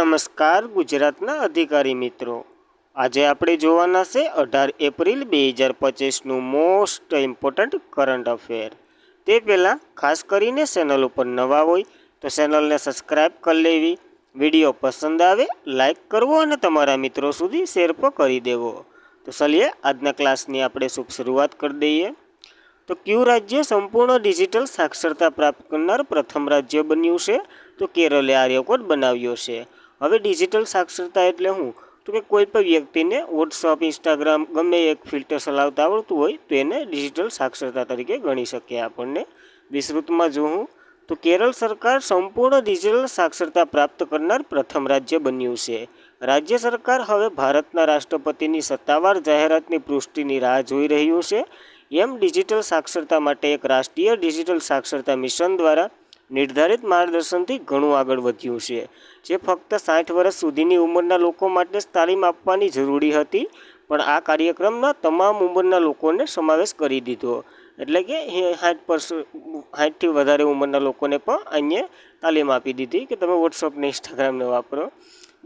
નમસ્કાર ગુજરાતના અધિકારી મિત્રો, આજે આપણે જોવાના છે 18 એપ્રિલ 2025નું મોસ્ટ ઇમ્પોર્ટન્ટ કરંટ અફેર। તે પહેલાં ખાસ કરીને ચેનલ ઉપર નવા હોય તો ચેનલને સબસ્ક્રાઈબ કરી લેવી, વિડીયો પસંદ આવે લાઈક કરવો અને તમારા મિત્રો સુધી શેર પણ કરી દેવો। તો ચલીએ આજના ક્લાસની આપણે શુભ શરૂઆત કરી દઈએ। તો કયું રાજ્ય સંપૂર્ણ ડિજિટલ સાક્ષરતા પ્રાપ્ત કરનાર પ્રથમ રાજ્ય બન્યું છે? તો કેરલે આ રેકોર્ડ બનાવ્યો છે। હવે ડિજિટલ સાક્ષરતા એટલે શું? તો કે કોઈ પણ વ્યક્તિને વોટ્સઅપ, ઇન્સ્ટાગ્રામ ગમે એક ફિલ્ટર ચલાવતા આવડતું હોય તો એને ડિજિટલ સાક્ષરતા તરીકે ગણી શકીએ આપણને। વિસ્તૃતમાં જોઉં તો કેરળ સરકાર સંપૂર્ણ ડિજિટલ સાક્ષરતા પ્રાપ્ત કરનાર પ્રથમ રાજ્ય બન્યું છે। રાજ્ય સરકાર હવે ભારતના રાષ્ટ્રપતિની સત્તાવાર જાહેરાતની પુષ્ટિની રાહ જોઈ રહ્યું છે। એમ ડિજિટલ સાક્ષરતા માટે એક રાષ્ટ્રીય ડિજિટલ સાક્ષરતા મિશન દ્વારા નિર્ધારિત માર્ગદર્શનથી ઘણું આગળ વધ્યું છે, જે ફક્ત 60 વર્ષ સુધીની ઉંમરના લોકો માટે જ તાલીમ આપવાની જરૂરી હતી, પણ આ કાર્યક્રમમાં તમામ ઉંમરના લોકોને સમાવેશ કરી દીધો। એટલે કે 60થી વધારે ઉંમરના લોકોને પણ અહીંયા તાલીમ આપી દીધી કે તમે વોટ્સઅપને ઇન્સ્ટાગ્રામને વાપરો।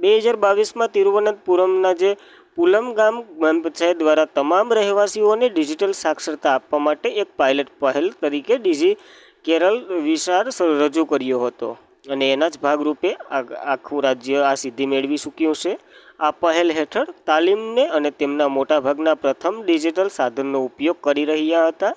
2022માં તિરુવનંતપુરમના જે પુલમ ગામ પંચાયત દ્વારા તમામ રહેવાસીઓને ડિજિટલ સાક્ષરતા આપવા માટે એક પાયલટ પહેલ તરીકે કેરળ વિચાર રજૂ કર્યો હતો, અને એના જ ભાગરૂપે આખું રાજ્ય આ સિદ્ધિ મેળવી ચૂક્યું છે। આ પહેલ હેઠળ તાલીમને અને તેમના મોટાભાગના પ્રથમ ડિજિટલ સાધનનો ઉપયોગ કરી રહ્યા હતા,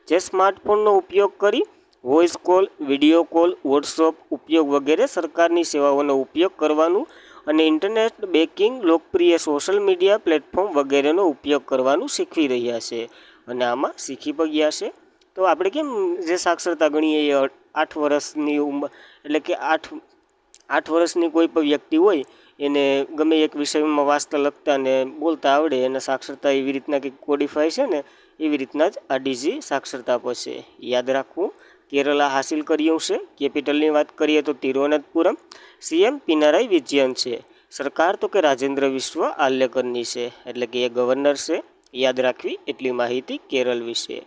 જે સ્માર્ટફોનનો ઉપયોગ કરી voice call, video call, WhatsApp ઉપયોગ વગેરે સરકારની સેવાઓનો ઉપયોગ કરવાનું અને ઇન્ટરનેટ બેન્કિંગ, લોકપ્રિય સોશિયલ મીડિયા પ્લેટફોર્મ વગેરેનો ઉપયોગ કરવાનું શીખવી રહ્યા છે, અને આમાં શીખી પણ ગયા છે। તો આપણે કેમ જે સાક્ષરતા ગણીએ એ 8 વર્ષની ઉંમર, એટલે કે 8 વર્ષની કોઈ પણ વ્યક્તિ હોય એને ગમે એક વિષયમાં વાંચતા લખતા ને બોલતા આવડે, એને સાક્ષરતા એવી રીતના કંઈક કોડિફાય છે ને એવી રીતના જ આ ડીજી સાક્ષરતા પર છે, યાદ રાખવું। કેરલા હાસિલ કર્યું છે। કેપિટલની વાત કરીએ તો તિરુવનંતપુરમ, સીએમ પિનારાઈ વિજયન છે, સરકાર તો કે રાજેન્દ્ર વિશ્વ આલ્યકરની છે, એટલે કે એ ગવર્નર છે। યાદ રાખવી એટલી માહિતી કેરળ વિશે।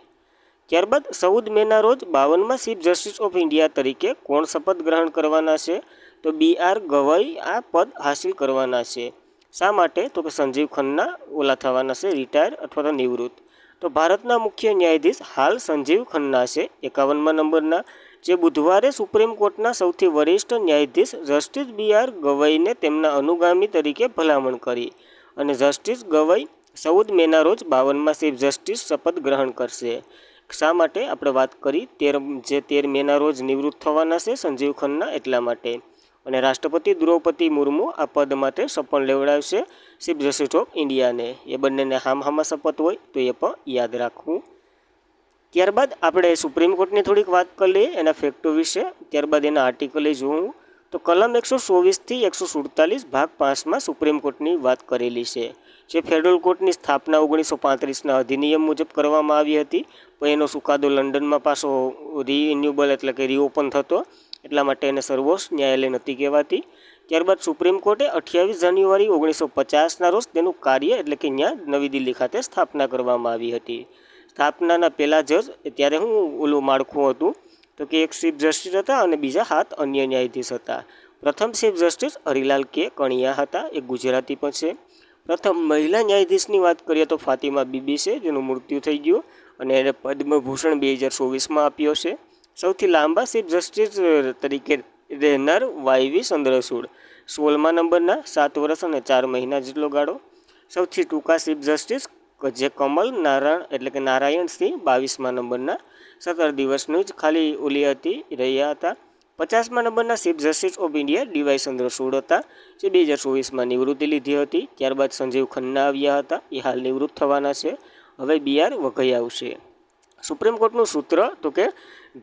ત્યારબાદ 14 મેના રોજ 52માં ચીફ જસ્ટિસ ઓફ ઇન્ડિયા તરીકે કોણ શપથ ગ્રહણ કરવાના છે? તો BR ગવાઈ આ પદ હાસિલ કરવાના છે। શા માટે? તો કે સંજીવ ખન્ના ઓલા થવાના છે રિટાયર અથવા તો નિવૃત્ત। તો ભારતના મુખ્ય ન્યાયાધીશ હાલ સંજીવ ખન્ના છે, 51મા નંબરના, જે બુધવારે સુપ્રીમ કોર્ટના સૌથી વરિષ્ઠ ન્યાયાધીશ જસ્ટિસ BR ગવાઈને તેમના અનુગામી તરીકે ભલામણ કરી, અને જસ્ટિસ ગવાઈ 14 મેના રોજ 52માં ચીફ જસ્ટિસ શપથ ગ્રહણ કરશે। શા માટે? આપણે વાત કરી 13 મેના રોજ નિવૃત્ત થવાના છે સંજીવ ખન્ના, એટલા માટે। અને રાષ્ટ્રપતિ દ્રૌપદી મુર્મુ આ પદ માટે શપથ લેવડાવશે ચીફ જસ્ટિસ ઓફ ઇન્ડિયાને। એ બંનેને હામહામા શપથ હોય તો એ પણ યાદ રાખવું। ત્યારબાદ આપણે સુપ્રીમ કોર્ટની થોડીક વાત કરી લઈએ એના ફેક્ટો વિશે, ત્યારબાદ એના આર્ટિકલે જોવું તો કલમ 124થી 147 ભાગ 5માં સુપ્રીમ કોર્ટની વાત કરેલી છે, જે ફેડરલ કોર્ટની સ્થાપના 1935ના અધિનિયમ મુજબ કરવામાં આવી હતી, પણ એનો ચુકાદો લંડનમાં પાછો રિન્યુએબલ એટલે કે રીઓપન થતો, એટલા માટે એને સર્વોચ્ચ ન્યાયાલય નથી કહેવાતી। ત્યારબાદ સુપ્રીમ કોર્ટે 28 જાન્યુઆરી 1950ના રોજ તેનું કાર્ય એટલે કે ત્યાં નવી દિલ્હી ખાતે સ્થાપના કરવામાં આવી હતી। સ્થાપનાના પહેલા જજ ત્યારે ઓલું માળખું હતું તો કે એક ચીફ જસ્ટિસ હતા અને બીજા 7 અન્ય ન્યાયાધીશ હતા। પ્રથમ ચીફ જસ્ટિસ હરિલાલ કે કણિયા હતા, એક ગુજરાતી પણ છે। પ્રથમ મહિલા ન્યાયાધીશની વાત કરીએ તો ફાતિમા બીબી છે, જેનું મૃત્યુ થઈ ગયું, અને એને પદ્મભૂષણ 2024માં આપ્યો છે। સૌથી લાંબા ચીફ જસ્ટિસ તરીકે રહેનાર વાયવી ચંદ્રચૂડ, 16મા નંબરના, 7 વર્ષ અને 4 મહિના જેટલો ગાળો। સૌથી ટૂંકા ચીફ જસ્ટિસ જે કમલ નારાયણ એટલે કે નારાયણ સિંહ, 22મા નંબરના, 17 દિવસનું જ ખાલી ઓલી હતી રહ્યા હતા। 50મા નંબરના chief justice of India DY Chandrachud હતા, જે 2024માં નિવૃત્તિ લીધી હતી। ત્યારબાદ સંજીવ ખન્ના આવ્યા હતા, એ હાલ નિવૃત્ત થવાના છે। હવે BR વઘઈ આવશે। સુપ્રીમ કોર્ટનું સૂત્ર તો કે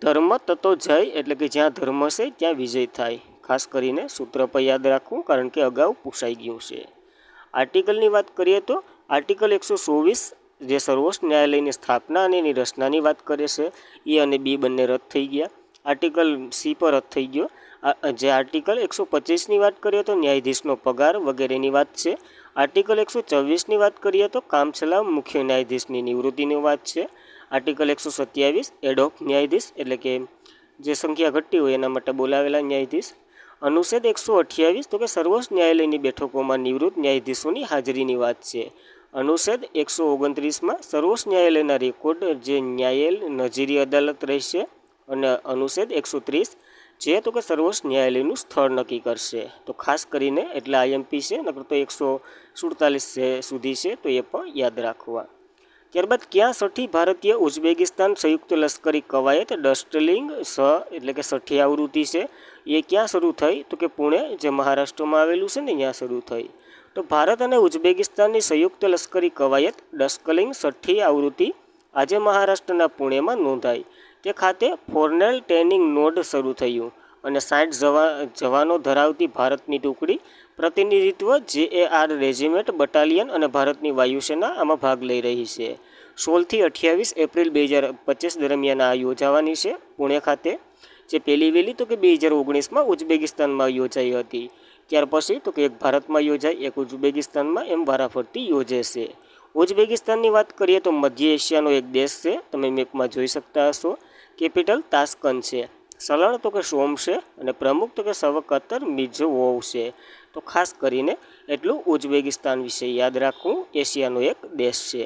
ધર્મ તતો જય, એટલે કે જ્યાં ધર્મ છે ત્યાં વિજય થાય। ખાસ કરીને સૂત્ર પર યાદ રાખવું, કારણ કે અગાઉ પૂછાઈ ગયું છે। આર્ટિકલની વાત કરીએ તો આર્ટિકલ 124 જે સર્વોચ્ચ ન્યાયાલયની સ્થાપના અને એની રચનાની વાત કરે છે, એ અને B બંને રદ થઈ ગયા। આર્ટિકલ C પર રદ થઈ ગયો। જે આર્ટિકલ 125ની વાત કરીએ તો ન્યાયાધીશનો પગાર વગેરેની વાત છે। આર્ટિકલ 124ની વાત કરીએ તો કામચલાઉ મુખ્ય ન્યાયાધીશની નિવૃત્તિની વાત છે। આર્ટિકલ 127 એડહોક ન્યાયાધીશ, એટલે કે જે સંખ્યા ઘટતી હોય એના માટે બોલાવેલા ન્યાયાધીશ। અનુચ્છેદ 128 તો કે સર્વોચ્ચ ન્યાયાલયની બેઠકોમાં નિવૃત્ત ન્યાયાધીશોની હાજરીની વાત છે. અનુચ્છેદ 129માં સર્વોચ્ચ ન્યાયાલયના રેકોર્ડ જે ન્યાયાલય નજીરી અદાલત રહેશે. અને અનુચ્છેદ 130 જે તો કે સર્વોચ્ચ ન્યાયાલયનું સ્થળ નક્કી કરશે. તો ખાસ કરીને એટલે IMP છે, નકર તો 147 સુધી છે, તો એ પણ યાદ રાખવા. ત્યારબાદ ક્યાં 6ઠી ભારતીય ઉઝબેકિસ્તાન સંયુક્ત લશ્કરી કવાયત ડસ્ટલિંગ એટલે કે 6ઠી આવૃત્તિ છે એ ક્યાં શરૂ થઈ? તો કે પુણે, જે મહારાષ્ટ્રમાં આવેલું છે ને, ત્યાં શરૂ થઈ. તો ભારત અને ઉઝબેકિસ્તાનની સંયુક્ત લશ્કરી કવાયત ડસ્કલિંગ 6ઠી આવૃત્તિ આજે મહારાષ્ટ્રના પુણેમાં નોંધાઈ. તે ખાતે ફોર્નેલ ટ્રેનિંગ નોડ શરૂ થયું અને 60 જવાનો ધરાવતી ભારતની ટુકડી પ્રતિનિધિત્વ JAR રેજિમેન્ટ બટાલિયન અને ભારતની વાયુસેના આમાં ભાગ લઈ રહી છે. 16થી 28 એપ્રિલ 2025 દરમિયાન આ યોજાવાની છે પુણે ખાતે. જે પહેલી વહેલી તો કે 2019માં ઉઝબેકિસ્તાનમાં યોજાઈ હતી. ત્યાર પછી તો કે એક ભારતમાં યોજાઈ, એક ઉઝબેકિસ્તાનમાં, એમ વારાફરતી યોજે છે. ઉઝબેકિસ્તાનની વાત કરીએ તો મધ્ય એશિયાનો એક દેશ છે, તમે મેપમાં જોઈ શકતા હશો. કેપિટલ તાસ્કંદ છે. ચલણ તો કે સોમ છે અને પ્રમુખ તો કે શવકતર મિર્ઝોવોવ છે. તો ખાસ કરીને એટલું ઉઝબેકિસ્તાન વિશે યાદ રાખવું, એશિયાનો એક દેશ છે.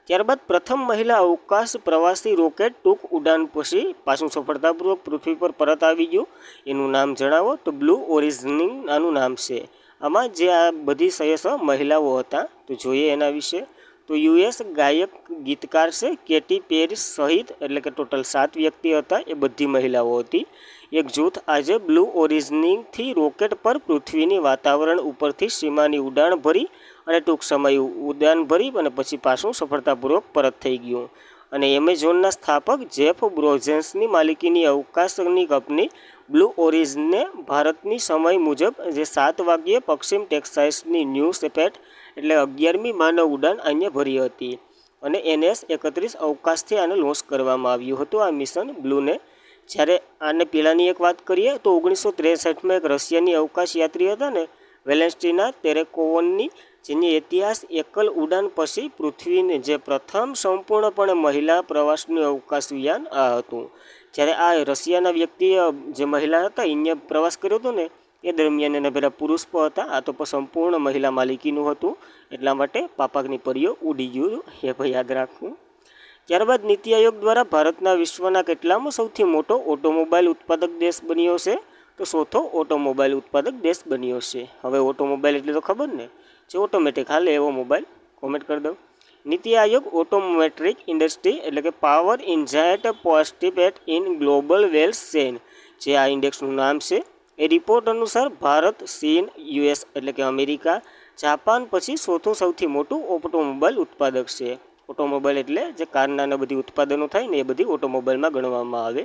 ત્યારબાદ પ્રથમ મહિલા અવકાશ પ્રવાસી રોકેટ ટૂંક ઉડાન પછી પાછું સફળતાપૂર્વક પૃથ્વી પર પરત આવી ગયું. એનું નામ જણાવો? તો બ્લુ ઓરિજિનિંગ આનું નામ છે. આમાં જે આ બધી 6 મહિલાઓ હતા તો જોઈએ એના વિશે. તો US ગાયક ગીતકાર છે કેટી પેરી સહિત એટલે કે ટોટલ 7 વ્યક્તિ હતા, એ બધી મહિલાઓ હતી. એક જૂથ આજે બ્લુ ઓરિજિનિંગથી રોકેટ પર પૃથ્વીની વાતાવરણ ઉપરથી સીમાની ઉડાન ભરી અને ટૂંક સમય ઉડાન ભરી અને પછી પાછું સફળતાપૂર્વક પરત થઈ ગયું. અને એમેઝોનના સ્થાપક જેફ બ્રોઝેન્સની માલિકીની અવકાશની કંપની બ્લુ ઓરિજિનને ભારતની સમય મુજબ જે 7 વાગ્યે પશ્ચિમ ટેક્સાસની ન્યૂ શેપેટ એટલે 11મી માનવ ઉડાન અહીંયા ભરી હતી. અને NS-31 અવકાશથી આને લોન્ચ કરવામાં આવ્યું હતું આ મિશન બ્લુને. જ્યારે આને પહેલાંની એક વાત કરીએ તો 1963માં એક રશિયાની અવકાશ યાત્રી હતા ને, વેલેન્સ્ટીના તેરેકોવનની, જેની ઇતિહાસ એકલ ઉડાન પછી પૃથ્વીને જે પ્રથમ સંપૂર્ણપણે મહિલા પ્રવાસનું અવકાશયાન આ હતું. જ્યારે આ રશિયાના વ્યક્તિએ જે મહિલા હતા એને પ્રવાસ કર્યો હતો ને, એ દરમિયાન એના પહેલાં પુરુષ પણ હતા. આ તો સંપૂર્ણ મહિલા માલિકીનું હતું, એટલા માટે પાપાકની પરીઓ ઉડી ગયું, એ પણ યાદ રાખવું. ત્યારબાદ નીતિ આયોગ દ્વારા ભારતના વિશ્વના કેટલામાં સૌથી મોટો ઓટોમોબાઈલ ઉત્પાદક દેશ બન્યો છે? તો ચોથો ઓટોમોબાઈલ ઉત્પાદક દેશ બન્યો છે. હવે ઓટોમોબાઈલ એટલે તો ખબર ને, જે ઓટોમેટિક હાલે એવો મોબાઈલ. કોમેન્ટ કરી દઉં. નીતિ આયોગ ઓટોમેટ્રિક ઇન્ડસ્ટ્રી એટલે કે પાવર ઇન્ઝાઇટ participate in global value chain, જે આ ઇન્ડેક્સનું નામ છે. એ રિપોર્ટ અનુસાર ભારત, ચીન, US એટલે કે અમેરિકા, જાપાન પછી ચોથું સૌથી મોટું ઓટોમોબાઈલ ઉત્પાદક છે. ઓટોમોબાઈલ એટલે જે કારના બધી ઉત્પાદનો થાય ને એ બધી ઓટોમોબાઈલમાં ગણવામાં આવે.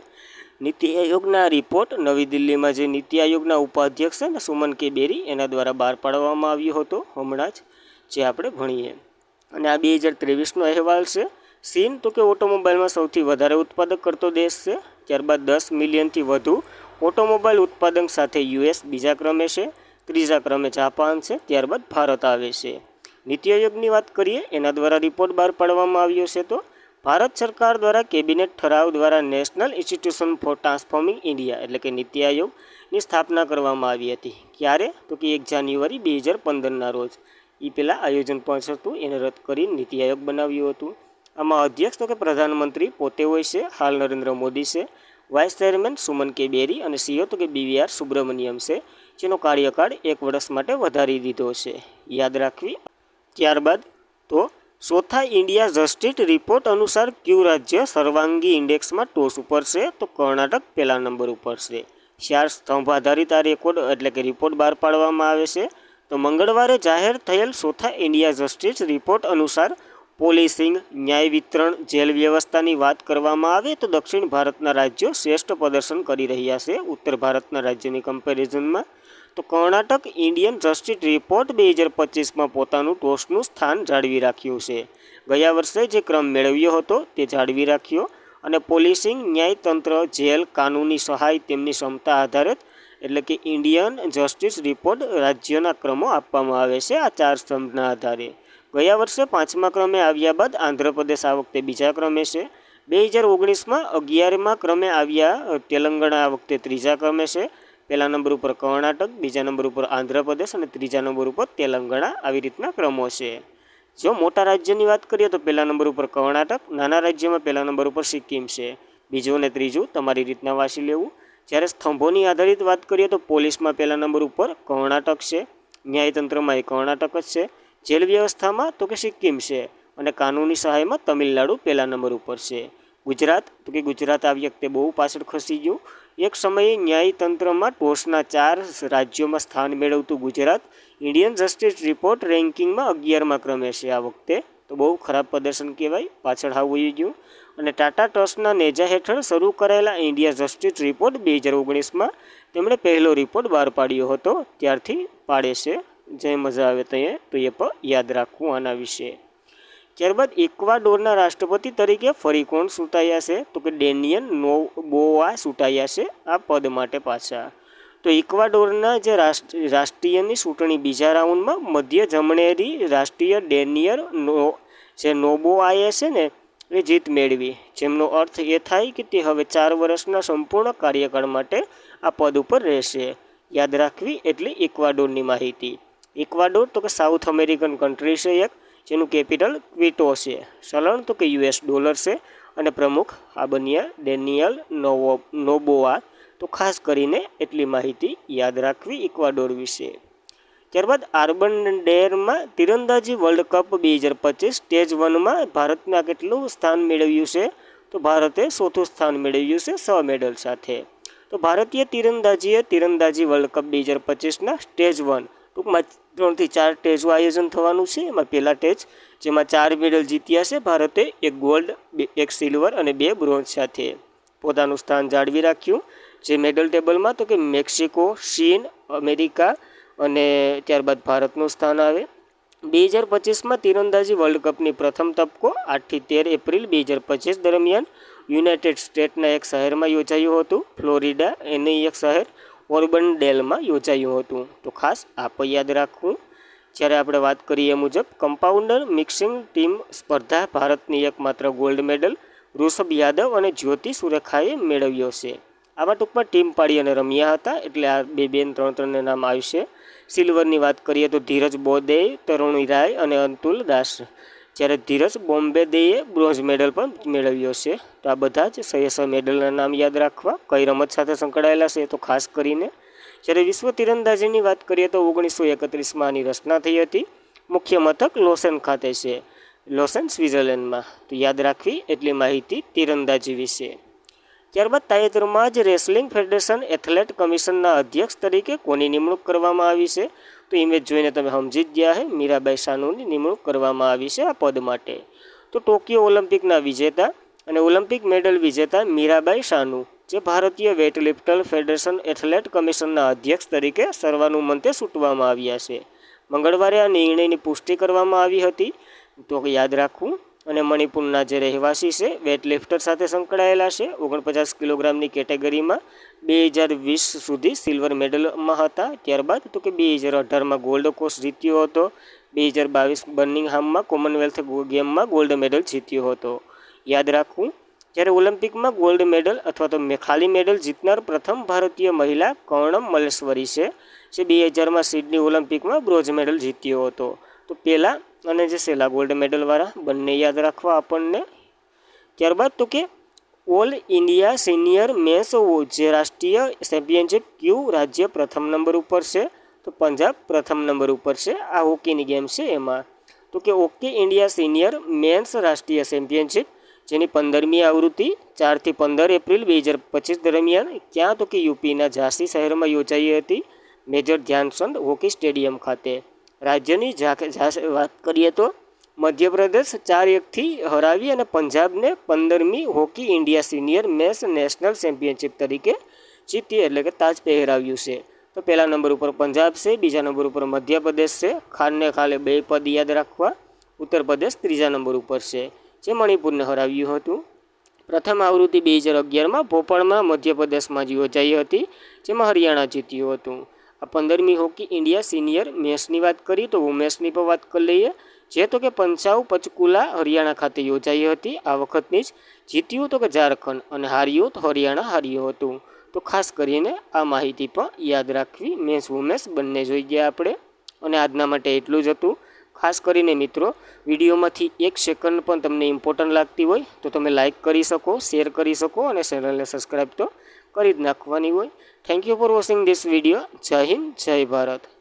નીતિ આયોગના રિપોર્ટ નવી દિલ્હીમાં જે નીતિ આયોગના ઉપાધ્યક્ષ છે ને સુમન કે બેરી, એના દ્વારા બહાર પાડવામાં આવ્યો હતો હમણાં જ, જે આપણે ભણીએ. અને આ 2023નો અહેવાલ છે. ચીન તો કે ઓટોમોબાઈલમાં સૌથી વધારે ઉત્પાદક કરતો દેશ છે. ત્યારબાદ 10 મિલિયનથી વધુ ઓટોમોબાઈલ ઉત્પાદન સાથે US બીજા ક્રમે છે. ત્રીજા ક્રમે જાપાન છે. ત્યારબાદ ભારત આવે છે. નીતિ આયોગની વાત કરીએ, એના દ્વારા રિપોર્ટ બહાર પાડવામાં આવ્યો છે. તો ભારત સરકાર દ્વારા કેબિનેટ ઠરાવ દ્વારા national institution for transforming India એટલે કે નીતિ આયોગની સ્થાપના કરવામાં આવી હતી. ક્યારે? તો કે 1 જાન્યુઆરી 2015ના રોજ. એ પહેલાં આયોજન પણ હતું, એને રદ કરીને નીતિ આયોગ બનાવ્યું હતું. આમાં અધ્યક્ષ તો કે પ્રધાનમંત્રી પોતે હોય છે, હાલ નરેન્દ્ર મોદી છે. વાઇસ ચેરમેન સુમન કે બેરી અને CEO તો કે BVR સુબ્રમણ્યમ છે, જેનો કાર્યકાળ 1 વર્ષ માટે વધારી દીધો છે. યાદ રાખવી. ત્યારબાદ તો ચોથા ઇન્ડિયા જસ્ટિસ રિપોર્ટ અનુસાર કયું રાજ્ય સર્વાંગી ઇન્ડેક્સમાં ટોચ ઉપર છે? તો કર્ણાટક પહેલા નંબર ઉપર છે. 4 સ્તંભ આધારિત આ રેકોર્ડ એટલે કે રિપોર્ટ બહાર પાડવામાં આવે છે. તો મંગળવારે જાહેર થયેલ ચોથા ઇન્ડિયા જસ્ટિસ રિપોર્ટ અનુસાર પોલીસિંગ, ન્યાય વિતરણ, જેલ વ્યવસ્થાની વાત કરવામાં આવે તો દક્ષિણ ભારતના રાજ્યો શ્રેષ્ઠ પ્રદર્શન કરી રહ્યા છે ઉત્તર ભારતના રાજ્યોની કમ્પેરિઝનમાં. તો કર્ણાટક ઇન્ડિયન જસ્ટિસ રિપોર્ટ 2025માં પોતાનું ટોચનું સ્થાન જાળવી રાખ્યું છે. ગયા વર્ષે જે ક્રમ મેળવ્યો હતો તે જાળવી રાખ્યો. અને પોલીસિંગ, ન્યાયતંત્ર, જેલ, કાનૂની સહાય તેમની ક્ષમતા આધારિત એટલે કે ઇન્ડિયન જસ્ટિસ રિપોર્ટ રાજ્યોના ક્રમો આપવામાં આવે છે આ 4 સ્તંભના આધારે. ગયા વર્ષે 5મા ક્રમે આવ્યા બાદ આંધ્રપ્રદેશ આ વખતે બીજા ક્રમે છે. 2019માં 11મા ક્રમે આવ્યા તેલંગાણા આ વખતે ત્રીજા ક્રમે છે. પહેલા નંબર ઉપર કર્ણાટક, બીજા નંબર ઉપર આંધ્રપ્રદેશ અને ત્રીજા નંબર ઉપર તેલંગાણા. આવી રીતના ક્રમો છે. જો મોટા રાજ્યની વાત કરીએ તો પહેલા નંબર ઉપર કર્ણાટક, નાના રાજ્યમાં પહેલા નંબર ઉપર સિક્કિમ છે. બીજું અને ત્રીજું તમારી રીતના વાંચી લેવું. જ્યારે સ્તંભોની આધારિત વાત કરીએ તો પોલીસમાં પહેલા નંબર ઉપર કર્ણાટક છે, ન્યાયતંત્રમાં એ કર્ણાટક જ છે, જેલ વ્યવસ્થામાં તો કે સિક્કિમ છે, અને કાનૂની સહાયમાં તમિલનાડુ પહેલા નંબર ઉપર છે. ગુજરાત તો કે ગુજરાત આ વખતે બહુ પાછળ ખસી ગયું. એક સમયે ન્યાયતંત્રમાં ટોચના 4 રાજ્યોમાં સ્થાન મેળવતું ગુજરાત ઇન્ડિયન જસ્ટિસ રિપોર્ટ રેન્કિંગમાં 11મા ક્રમે છે આ વખતે. તો બહુ ખરાબ પ્રદર્શન કહેવાય, પાછળ હાવ વહી ગયું. અને ટાટા ટ્રસ્ટના નેજા હેઠળ શરૂ કરાયેલા ઇન્ડિયા જસ્ટિસ રિપોર્ટ 2019માં તેમણે પહેલો રિપોર્ટ બહાર પાડ્યો હતો. ત્યારથી પાડે છે. જે મજા આવે તો એ પણ યાદ રાખવું આના વિશે. ત્યારબાદ ઇક્વાડોરના રાષ્ટ્રપતિ તરીકે ફરી કોણ ચૂંટાયા છે? તો કે ડેનિયલ નોબોઆ ચૂંટાયા છે આ પદ માટે પાછા. તો ઇક્વાડોરના જે રાષ્ટ્રીયની ચૂંટણી બીજા રાઉન્ડમાં મધ્ય જમણેરી રાષ્ટ્રીય ડેનિયલ જે નોબોઆએ છે ને એ જીત મેળવી, જેમનો અર્થ એ થાય કે તે હવે 4 વર્ષના સંપૂર્ણ કાર્યકાળ માટે આ પદ ઉપર રહેશે. યાદ રાખવી એટલી ઇક્વાડોરની માહિતી. ઇક્વાડોર તો કે સાઉથ અમેરિકન કન્ટ્રી છે એક, જેનું કેપિટલ ક્વિટો છે. ચલણ તો કે US ડોલર છે. અને પ્રમુખ આ બન્યા ડેનિયલ નોબોઆ. તો ખાસ કરીને એટલી માહિતી યાદ રાખવી ઇક્વાડોર વિશે. ત્યારબાદ આર્બન ડેરમાં તીરંદાજી વર્લ્ડ કપ 2025 સ્ટેજ 1માં ભારતના કેટલું સ્થાન મેળવ્યું છે? તો ભારતે 4થું સ્થાન મેળવ્યું છે 6 મેડલ સાથે. તો ભારતીય તીરંદાજીએ તીરંદાજી વર્લ્ડ કપ 2025ના સ્ટેજ 1 ટૂંકમાં 3 થી 4 ટેસ્ટનું આયોજન થવાનું છે. એમાં પહેલા ટેસ્ટ જેમાં 4 મેડલ જીત્યા છે ભારતે, 1 ગોલ્ડ, 1 સિલ્વર અને 2 બ્રોન્ઝ સાથે પોતાનું સ્થાન જાળવી રાખ્યું. જે મેડલ ટેબલમાં તો કે મેક્સિકો, ચીન, અમેરિકા અને ત્યારબાદ ભારતનું સ્થાન આવે. 2025માં તીરંદાજી વર્લ્ડ કપની પ્રથમ તબક્કો 8 થી 13 એપ્રિલ 2025 દરમિયાન યુનાઇટેડ સ્ટેટ્સના એક શહેરમાં યોજાયું હતું. ફ્લોરિડા એની એક શહેર ઓર્બનડેલમાં યોજાયું હતું. તો ખાસ આ પણ યાદ રાખવું. જ્યારે આપણે વાત કરીએ મુજબ કમ્પાઉન્ડર મિક્સિંગ ટીમ સ્પર્ધા ભારતની એકમાત્ર ગોલ્ડ મેડલ ઋષભ યાદવ અને જ્યોતિ સુરેખાએ મેળવ્યો છે. આમાં ટૂંકમાં ટીમ પાડી અને રમ્યા હતા, એટલે આ 2-3 નામ આવશે. સિલ્વરની વાત કરીએ તો ધીરજ બોદે, તરુણી રાય અને અંતુલ દાસ. જ્યારે ધીરજ બોમ્બેદેએ બ્રોન્ઝ મેડલ પણ મેળવ્યો છે. તો આ બધા જ 6 મેડલના નામ યાદ રાખવા. કઈ રમત સાથે સંકળાયેલા છે તો ખાસ કરીને. જ્યારે વિશ્વ તીરંદાજીની વાત કરીએ તો 1931માં આની રચના થઈ હતી. મુખ્ય મથક લોસેન ખાતે છે, લોસેન સ્વિટ્ઝરલેન્ડમાં. તો યાદ રાખવી એટલી માહિતી તીરંદાજી વિશે. ત્યારબાદ તાજેતરમાં જ રેસલિંગ ફેડરેશન એથ્લેટ કમિશનના અધ્યક્ષ તરીકે કોની નિમણૂક કરવામાં આવી છે? તો ઇમેજ જોઈને તમે સમજી જ ગયા છે. મીરાબાઈ સાનુની નિમણૂક કરવામાં આવી છે આ પદ માટે. તો ટોક્યો ઓલિમ્પિકના વિજેતા અને ઓલિમ્પિક મેડલ વિજેતા મીરાબાઈ સાનુ જે ભારતીય વેઇટલિફ્ટર ફેડરેશન એથ્લેટ કમિશનના અધ્યક્ષ તરીકે સર્વાનુમતે ચૂંટવામાં આવ્યા છે. મંગળવારે આ નિર્ણયની પુષ્ટિ કરવામાં આવી હતી. તો યાદ રાખવું. અને મણિપુરના જે રહેવાસી છે, વેઇટલિફ્ટર સાથે સંકળાયેલા છે. 49 કિલોગ્રામની કેટેગરીમાં 2020 સુધી સિલ્વર મેડલમાં હતા. ત્યારબાદ તો કે 2018માં ગોલ્ડ કોસ્ટ જીત્યો હતો. 2022 બર્મિંગહામમાં કોમનવેલ્થ ગેમમાં ગોલ્ડ મેડલ જીત્યો હતો. યાદ રાખવું. જ્યારે ઓલિમ્પિકમાં ગોલ્ડ મેડલ અથવા તો ખાલી મેડલ જીતનાર પ્રથમ ભારતીય મહિલા કર્ણમ મલ્લેશ્વરી છે, જે 2000માં સિડની ઓલિમ્પિકમાં બ્રોન્ઝ મેડલ જીત્યો હતો. તો પહેલાં અને જે છેલ્લા ગોલ્ડ મેડલવાળા બંને યાદ રાખવા આપણને. ત્યારબાદ તો કે ઓલ ઇન્ડિયા સિનિયર મેન્સ જે રાષ્ટ્રીય ચેમ્પિયનશિપ ક્યુ રાજ્ય પ્રથમ નંબર ઉપર છે? તો પંજાબ પ્રથમ નંબર ઉપર છે. આ હોકીની ગેમ છે એમાં. તો કે ઓકે ઇન્ડિયા સિનિયર મેન્સ રાષ્ટ્રીય ચેમ્પિયનશિપ જેની 15મી આવૃત્તિ 4 થી 15 એપ્રિલ 2025 દરમિયાન ક્યાં? તો કે યુપીના ઝાંસી શહેરમાં યોજાઈ હતી, મેજર ધ્યાનચંદ હોકી સ્ટેડિયમ ખાતે. રાજ્યની વાત કરીએ તો મધ્યપ્રદેશ 4-1થી હરાવી અને પંજાબને 15મી hockey India senior men's national championship તરીકે જીતી, એટલે કે તાજ પહેરાવ્યું છે. તો પહેલા નંબર ઉપર પંજાબ છે, બીજા નંબર ઉપર મધ્યપ્રદેશ છે. ખાને ખાલે 2 પદ યાદ રાખવા. ઉત્તર પ્રદેશ ત્રીજા નંબર ઉપર છે, જે મણિપુરને હરાવ્યું હતું. પ્રથમ આવૃત્તિ 2011માં ભોપાળમાં મધ્યપ્રદેશમાં જ યોજાઈ હતી, જેમાં હરિયાણા જીત્યું હતું. આ 15મી હોકી ઇન્ડિયા સિનિયર મેન્સની વાત કરીએ તો વુમેન્સની પણ વાત કરી લઈએ. જે તો કે પંચકુલા હરિયાણા ખાતે યોજાઈ હતી. આ વખતની જ જીત્યું તો કે ઝારખંડ અને હાર્યું તો હરિયાણા હાર્યું હતું. તો ખાસ કરીને આ માહિતી પણ યાદ રાખવી. મેન્સ વુમેન્સ બંને જોઈ ગયા આપણે. અને આજના માટે એટલું જ હતું. ખાસ કરીને મિત્રો, વિડીયોમાંથી 1 સેકન્ડ પણ તમને ઇમ્પોર્ટન્ટ લાગતી હોય તો તમે લાઇક કરી શકો, શેર કરી શકો અને ચેનલને સબસ્ક્રાઈબ તો કરી જ નાખવાની હોય. Thank you for watching this video. જય હિન્દ, જય ભારત.